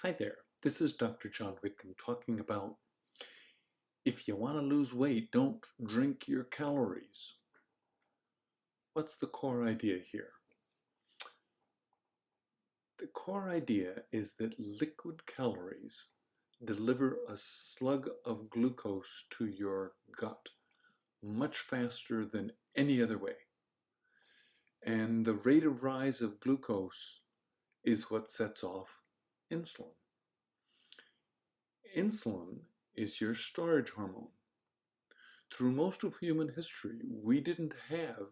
Hi there, this is Dr. John Whitcomb talking about if you want to lose weight, don't drink your calories. What's the core idea here? The core idea is that liquid calories deliver a slug of glucose to your gut much faster than any other way. And the rate of rise of glucose is what sets off insulin. Insulin is your storage hormone. Through most of human history, we didn't have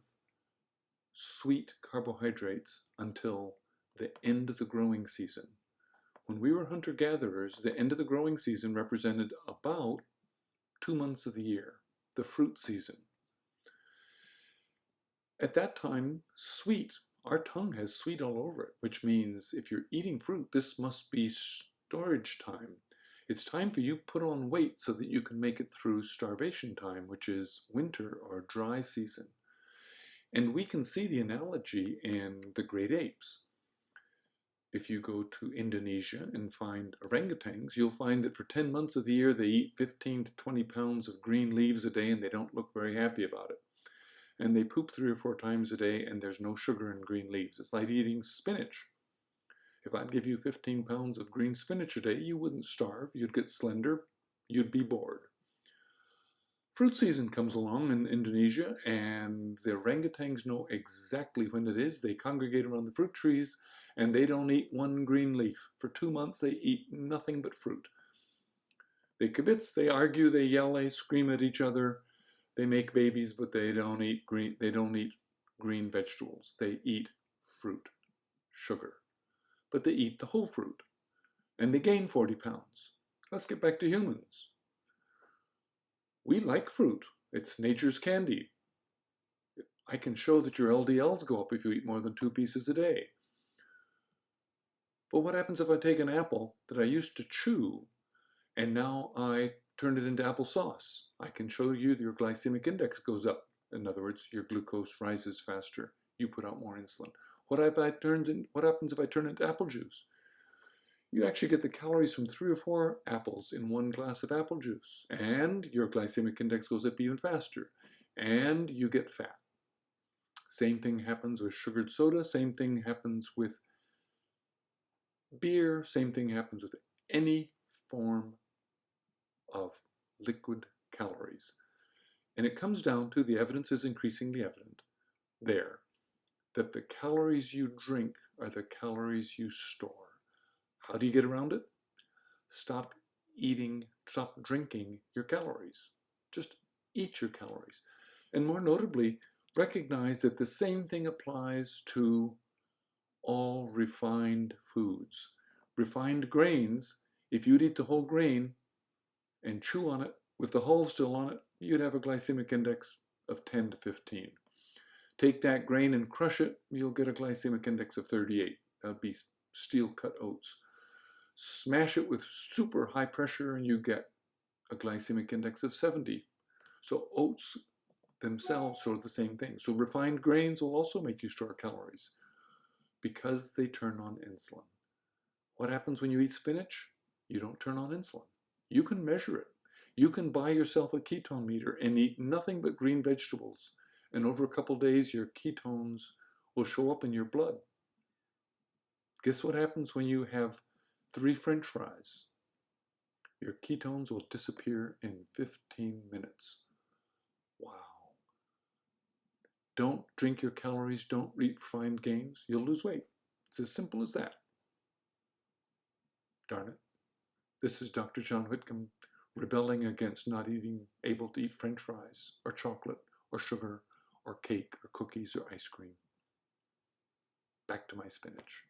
sweet carbohydrates until the end of the growing season. When we were hunter-gatherers, the end of the growing season represented about 2 months of the year, the fruit season. At that time, sweet, our tongue has sweet all over it, which means if you're eating fruit, this must be storage time. It's time for you to put on weight so that you can make it through starvation time, which is winter or dry season. And we can see the analogy in the great apes. If you go to Indonesia and find orangutans, you'll find that for 10 months of the year they eat 15 to 20 pounds of green leaves a day and they don't look very happy about it. And they poop 3 or 4 times a day and there's no sugar in green leaves. It's like eating spinach. If I'd give you 15 pounds of green spinach a day, you wouldn't starve, you'd get slender, you'd be bored. Fruit season comes along in Indonesia and the orangutans know exactly when it is. They congregate around the fruit trees and they don't eat one green leaf. For 2 months they eat nothing but fruit. They kibitz, they argue, they yell, they scream at each other. They make babies, but they don't eat green vegetables. They eat fruit, sugar. But they eat the whole fruit. And they gain 40 pounds. Let's get back to humans. We like fruit. It's nature's candy. I can show that your LDLs go up if you eat more than 2 pieces a day. But what happens if I take an apple that I used to chew and now I turn it into applesauce? I can show you that your glycemic index goes up. In other words, your glucose rises faster. You put out more insulin. What happens if I turn it into apple juice? You actually get the calories from 3 or 4 apples in 1 glass of apple juice. And your glycemic index goes up even faster. And you get fat. Same thing happens with sugared soda. Same thing happens with beer. Same thing happens with any form of liquid calories. And it comes down to, the evidence is increasingly evident there, that the calories you drink are the calories you store. How do you get around it? Stop drinking your calories. Just eat your calories. And more notably, recognize that the same thing applies to all refined foods. Refined grains, if you'd eat the whole grain and chew on it with the hull still on it, you'd have a glycemic index of 10 to 15. Take that grain and crush it, you'll get a glycemic index of 38. That would be steel-cut oats. Smash it with super high pressure and you get a glycemic index of 70. So oats themselves show the same thing. So refined grains will also make you store calories because they turn on insulin. What happens when you eat spinach? You don't turn on insulin. You can measure it. You can buy yourself a ketone meter and eat nothing but green vegetables. And over a couple days, your ketones will show up in your blood. Guess what happens when you have 3 French fries? Your ketones will disappear in 15 minutes. Wow. Don't drink your calories, don't eat refined gains, you'll lose weight. It's as simple as that. Darn it. This is Dr. John Whitcomb rebelling against not able to eat French fries or chocolate or sugar or cake or cookies or ice cream. Back to my spinach.